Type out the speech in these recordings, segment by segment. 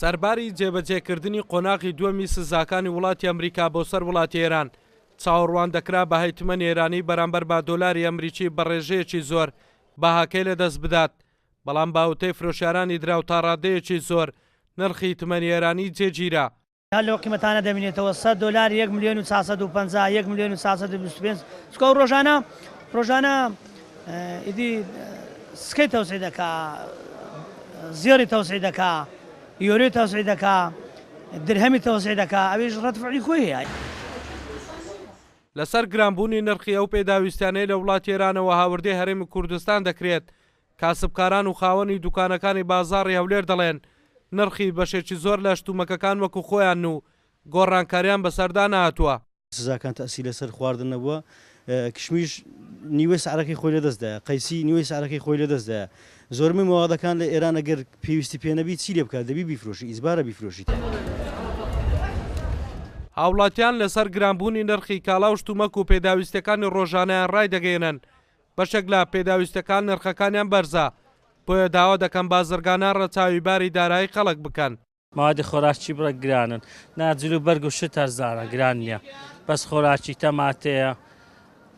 سەرباری جێبەجێکردنی قۆناغی دووەمی سزاکانی وڵاتی ئەمریکا بۆ سەر وڵاتی ئێران چاوەڕوان دەکرا بە هەیتمەنی ئێرانی بەرامبەر با دۆلاری ئەمریکی بە ڕێژەیەکی زۆر بەهاکەی لەدەست بدات، بەڵام باوتەی فرۆشیارانی دراو تا ڕادەیەکی زۆر نرخی تمەنی ئێرانی جێگیرا. لەو قیمەتانە دەبینێتەوە $100 1,450 1,425 چکە ڕۆژانە ئیدی سکەی تەوسعی دەکا، زێڕی تەوسعی دەکا، یۆرۆی تەوسعی دەکا، درهەمی تەوسعی دەکا، ئەویش ڕەتفعی خۆی هەیە. لەسەر گرانبوونی نرخی ئەو پێداویستانەی لە وڵاتی ئێرانەوە هاوردەی هەرێمی کوردستان دەکرێت، کاسبکاران و خاوەنی دوکانەکانی بازاڕی هەولێر دەڵێن نرخی بەشێکی زۆر لە شتومەکەکان وەکو خۆیان و گۆڕانکاریان بەسەردا نهاتووە. سزاکان تەسی لەسەر خواردنەوە، کشمیش نیوەی سعرەکەی خۆی لەدەستدایە، قەیسی نیوەی سعرەکەی خۆی لەدەستدایە. زۆرمی مۆڵەتەکان لە ئێران ئەگەر پێویستی پێ نەبی چی لێ بکات، دەبی بیفرۆشی، ئیزبارە بیفرۆشیت. هاوڵاتیان لەسەر گرانبوونی نرخی کاڵا و شتومەک و پێداویستەکانی ڕۆژانەیان ڕای دەگەێنن، بەشێک لە پێداویستەکان نرخەکانیان بەرزە، بۆیە داوا دەکەن بازرگانان ڕەچاوی باری دارایی خەڵک بکەن. موادی خۆراکی بڕە گرانن، ناجل و بەرگ و شت هەرزانە گران نییە، بەس خۆراکی تەماتەیە،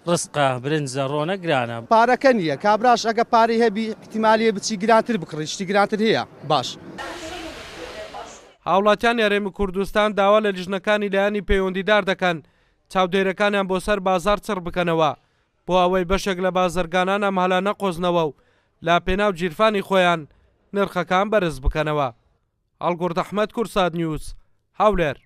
ڕستقە، برنجە، ڕۆنە گرانە. پارەکە نییە، کابراش ئەگە پارەی هەبی احتیمالیە بچی گرانتر بکڕی، شتی گرانتر هەیە باش. هاوڵاتیان هەرێمی کوردستان داوا لە لیژنەکانی لایەنی پەیوەندیدار دەکەن چاودێرەکانیان بۆ سەر بازار چڕ بکەنەوە، بۆ ئەوەی بەشێک لە بازرگانان ئەم هەڵە نەقۆزنەوە و لا پێناو جیرفانی خۆیان نرخەکان بەرز بکەنەوە. ئەڵگورد ئەحمەد، کورسات نیوز، هەولێر.